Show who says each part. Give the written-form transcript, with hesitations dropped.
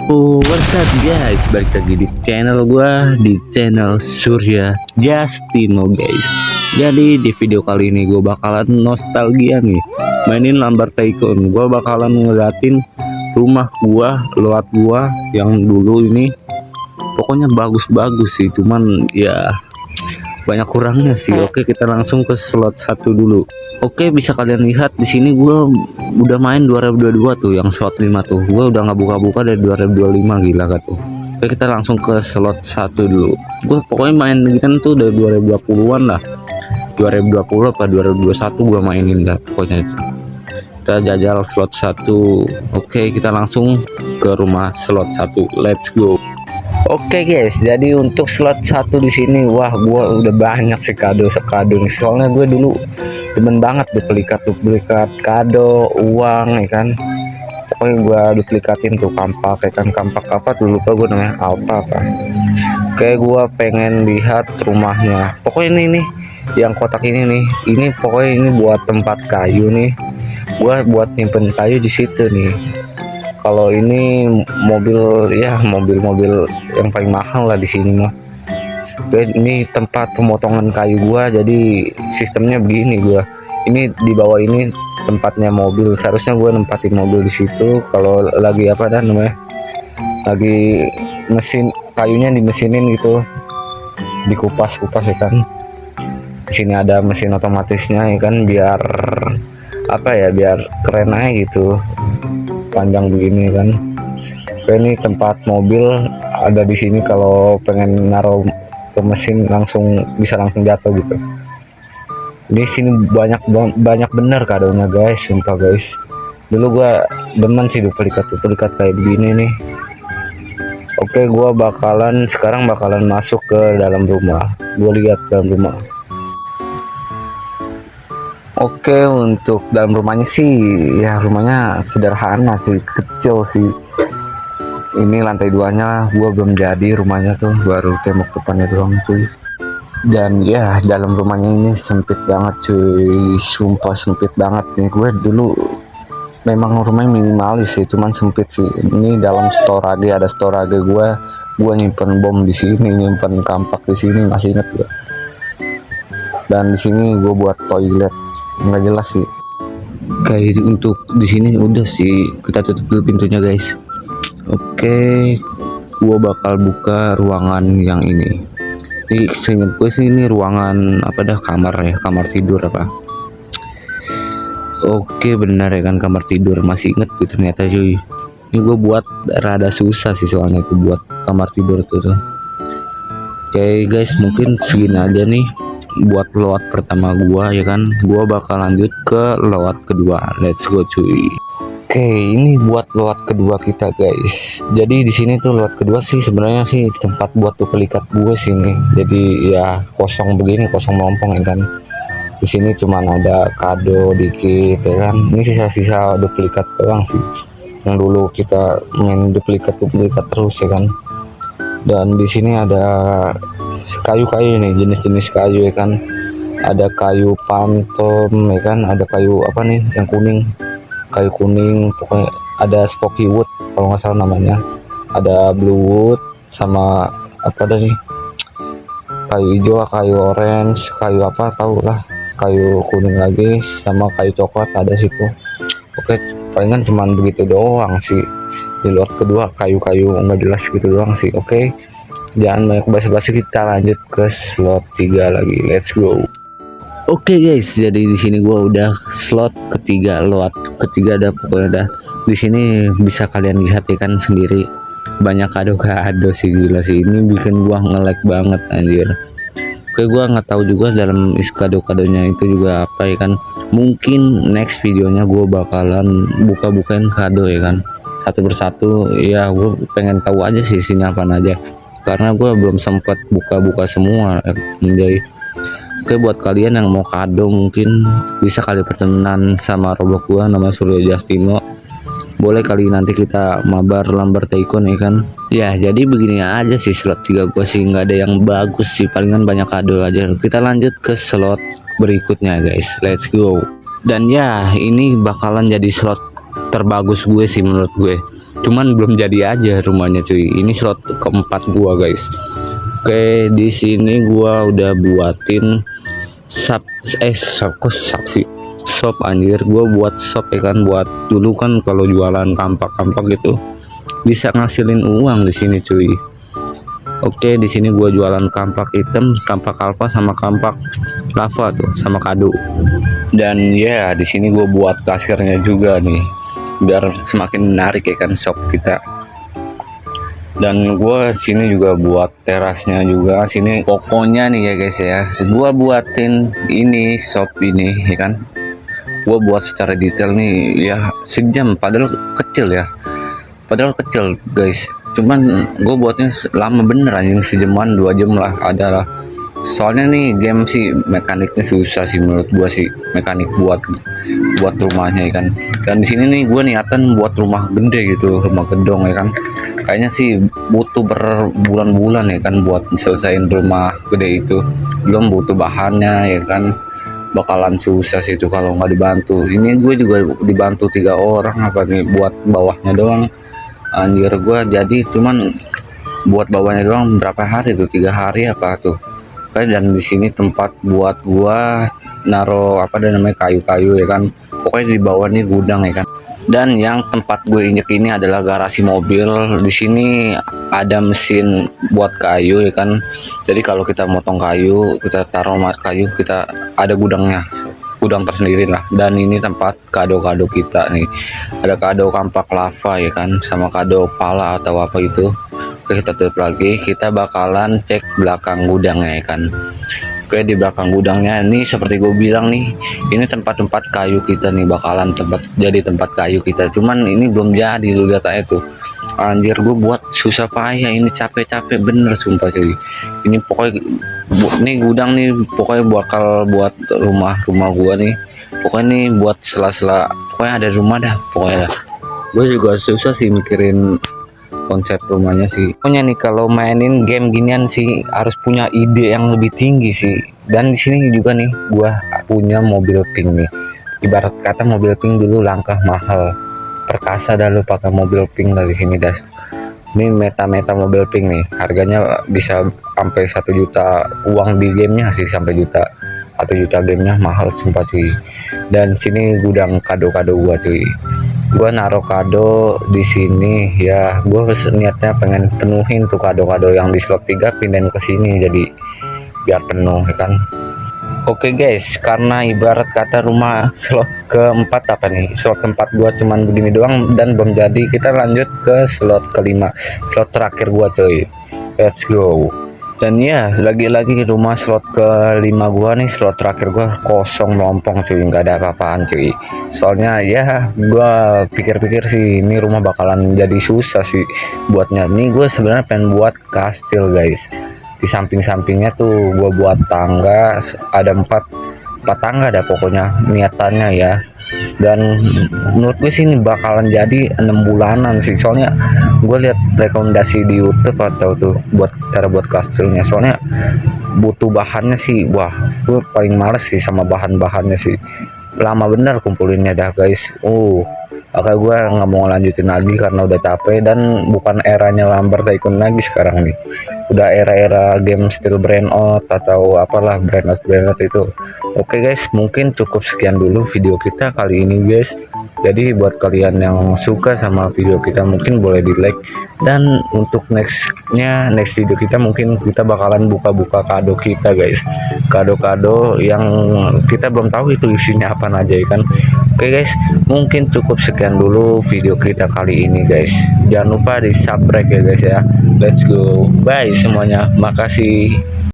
Speaker 1: What's up guys, balik lagi di channel gua, di channel Surya Justino guys. Jadi di video kali ini gua bakalan nostalgia nih, mainin Lambar Tycoon. Gua bakalan ngeliatin rumah gua, lot gua yang dulu ini. Pokoknya bagus-bagus sih, cuman ya banyak kurangnya sih. Oke, kita langsung ke slot 1 dulu. Oke, bisa kalian lihat di sini gua udah main 2022 tuh, yang slot 5 tuh. Gua udah nggak buka-buka dari 2025, gila kan tuh. Oke, kita langsung ke slot 1 dulu. Gua pokoknya main kan tuh dari 2020-an lah. 2020 apa 2021 gua mainin dah pokoknya itu. Kita jajal slot 1. Oke, kita langsung ke rumah slot 1. Let's go. Oke guys, jadi untuk slot 1 di sini, wah gua udah banyak sih kado nih. Soalnya gue dulu demen banget duplikat kado, uang ya kan. Pokoknya gua duplikatin tuh kampak, ya kan, kampak apa tuh lupa gue namanya, apa. Oke, gua pengen lihat rumahnya. Pokoknya ini nih, yang kotak ini nih, ini pokoknya ini buat tempat kayu nih. Gua buat nyimpen kayu di situ nih. Kalau ini mobil, ya mobil-mobil yang paling mahal lah di sini mah. Ini tempat pemotongan kayu gua, jadi sistemnya begini gua. Ini di bawah ini tempatnya mobil. Seharusnya gua nempatin mobil di situ. Kalau lagi apa dah namanya? Lagi mesin kayunya dimesinin gitu, dikupas-kupas ya kan. Di sini ada mesin otomatisnya ya kan, biar apa ya, biar keren aja gitu. Panjang begini kan. Oke, ini tempat mobil ada di sini, kalau pengen naruh ke mesin bisa langsung jatuh gitu. Di sini banyak bener kadonya guys, sumpah guys. Dulu gua demen sih duplikat kayak begini nih. Oke, gua sekarang bakalan masuk ke dalam rumah. Gua lihat dalam rumah. Oke, untuk dalam rumahnya sih, ya rumahnya sederhana sih, kecil sih. Ini lantai 2-nya gua belum jadi rumahnya tuh, baru tembok depannya doang cuy. Dan ya dalam rumahnya ini sempit banget cuy, sumpah sempit banget nih. Gue dulu memang rumahnya minimalis sih, cuman sempit sih. Ini dalam storage, ada storage gua nyimpen bom di sini, nyimpen kampak di sini, masih inget gua. Dan di sini gue buat toilet, nggak jelas sih. Kayak untuk di sini udah sih, kita tutup dulu pintunya guys. Oke, gua bakal buka ruangan yang ini. Ini seinget gue sih ini ruangan apa dah, kamar ya, kamar tidur apa. Oke, benar ya kan, kamar tidur. Masih inget gue ternyata cuy. Ini gue buat rada susah sih soalnya itu buat kamar tidur tuh. Oke guys, mungkin segini aja nih buat lot pertama gua ya kan. Gua bakal lanjut ke lot kedua. Let's go cuy. Oke, ini buat lot kedua kita guys. Jadi di sini tuh lot kedua sih sebenarnya sih tempat buat duplikat gue sini. Jadi ya kosong begini, kosong melompong ya kan. Di sini cuman ada kado dikit ya kan. Ini sisa-sisa duplikat doang sih. Yang dulu kita main duplikat terus ya kan. Dan di sini ada kayu-kayu nih, jenis-jenis kayu ya kan. Ada kayu pantom ya kan, ada kayu apa nih yang kuning, kayu kuning, pokoknya ada spoky wood kalau nggak salah namanya. Ada blue wood sama apa nih, kayu hijau, kayu orange, kayu apa tahu lah, kayu kuning lagi sama kayu coklat ada situ. Oke, palingan cuman begitu doang sih. Di lot kedua kayu-kayu nggak jelas gitu doang sih. Oke, jangan banyak basa-basi, kita lanjut ke slot 3 lagi. Let's go. Oke guys, jadi di sini gua udah slot ketiga, lot ketiga ada pokoknya dah. Di sini bisa kalian lihat ya kan sendiri, banyak kado sih, gila sih. Ini bikin gua nge-lag banget anjir. Oke, gua nggak tahu juga dalam isi kado-kadonya itu juga apa ya kan. Mungkin next videonya gua bakalan buka-bukain kado ya kan, satu persatu. Ya gue pengen tahu aja sih isinya apa aja, karena gue belum sempat buka-buka semua menjadi. Oke, buat kalian yang mau kado mungkin bisa kali pertemuan sama robot gua nama Surya Justino. Boleh kali nanti kita mabar Lambar Tycoon ya kan. Ya jadi begini aja sih slot 3 gua sih, nggak ada yang bagus sih, palingan banyak kado aja. Kita lanjut ke slot berikutnya guys, let's go. Dan ya ini bakalan jadi slot terbagus gue sih menurut gue. cuman belum jadi aja rumahnya cuy. Ini slot keempat gua guys. Oke, di sini gua udah buatin sub kok sub sih, shop anjir. Gua buat shop ya kan, buat dulu kan kalau jualan kampak-kampak gitu bisa ngasilin uang di sini cuy. Oke, di sini gua jualan kampak hitam, kampak alpha sama kampak lava tuh sama kado. Dan ya di sini gue buat kasirnya juga nih biar semakin menarik ya kan shop kita. Dan gue sini juga buat terasnya juga. Sini pokoknya nih ya guys ya, gue buatin ini shop ini ya kan, gue buat secara detail nih ya sejam, padahal kecil ya, padahal kecil guys, cuman gue buatnya lama bener anjing, sejaman 2 jam lah ada lah. Soalnya nih game sih mekaniknya susah sih menurut gua sih, mekanik buat rumahnya ya kan. Dan di sini nih gua niatan buat rumah gede gitu, rumah gedong ya kan. Kayaknya sih butuh berbulan-bulan ya kan buat selesaiin rumah gede itu. Belum butuh bahannya ya kan, bakalan susah sih itu kalau nggak dibantu. Ini gue juga dibantu 3 orang apa nih buat bawahnya doang. Anjir, gua jadi cuman buat bawahnya doang berapa hari tuh, 3 hari apa tuh. Dan di sini tempat buat gua naro apa namanya kayu-kayu ya kan, pokoknya di bawah nih gudang ya kan. Dan yang tempat gue injek ini adalah garasi mobil. Di sini ada mesin buat kayu ya kan, jadi kalau kita motong kayu, kita taruh kayu, kita ada gudangnya, gudang tersendiri lah. Dan ini tempat kado-kado kita nih, ada kado kampak lava ya kan, sama kado pala atau apa itu. Oke, kita tutup lagi, kita bakalan cek belakang gudangnya ya kan. Oke, di belakang gudangnya ini seperti gue bilang nih, ini tempat-tempat kayu kita nih, bakalan jadi tempat kayu kita. Cuman ini belum jadi, lu lihat aja tuh anjir, gue buat susah payah ini, capek-capek bener sumpah cuy. Ini pokoknya nih gudang nih pokoknya bakal buat rumah gua nih, pokoknya nih buat sela-sela pokoknya ada rumah dah pokoknya dah. Gue juga susah sih mikirin konsep rumahnya sih. Pokoknya nih kalau mainin game ginian sih harus punya ide yang lebih tinggi sih. Dan di sini juga nih gua punya mobil pink nih. Ibarat kata mobil pink dulu langkah mahal. Perkasa dah lu pakai mobil pink dari sini dah. Ini meta mobil pink nih. Harganya bisa sampai 1 juta, uang di gamenya sih sampai juta. 1 juta gamenya mahal sumpah cuy. Dan sini gudang kado-kado gua cuy. Gua naruh kado di sini ya, gue niatnya pengen penuhin tuh kado-kado yang di slot 3 pindahin ke sini jadi biar penuh ya kan. Oke guys, karena ibarat kata rumah slot keempat apa nih, slot keempat gua cuman begini doang dan belum jadi, kita lanjut ke slot kelima, slot terakhir gua cuy. Let's go. Dan ya lagi-lagi rumah slot kelima gua nih, slot terakhir gua kosong melompong cuy, nggak ada apa-apaan cuy. Soalnya ya gua pikir-pikir sih ini rumah bakalan jadi susah sih buatnya. Nih gue sebenarnya pengen buat kastil guys, di samping-sampingnya tuh gua buat tangga, ada empat tangga ada pokoknya niatannya ya. Dan menurut gue sih ini bakalan jadi 6 bulanan sih, soalnya gue lihat rekomendasi di YouTube atau tuh buat cara buat kastilnya, soalnya butuh bahannya sih. Wah, gue paling males sih sama bahan-bahannya sih, lama bener kumpulinnya dah guys. Maka gue nggak mau lanjutin lagi karena udah capek dan bukan eranya Lamber Tycoon lagi sekarang nih, udah era-era game still brand out atau apalah brand out itu. Oke guys, mungkin cukup sekian dulu video kita kali ini guys. Jadi buat kalian yang suka sama video kita mungkin boleh di like, dan untuk next video kita mungkin kita bakalan buka-buka kado kita guys, kado-kado yang kita belum tahu itu isinya apa aja ya kan. Oke guys, mungkin cukup sekian dulu video kita kali ini guys. Jangan lupa di subscribe ya guys ya. Let's go, bye semuanya, makasih.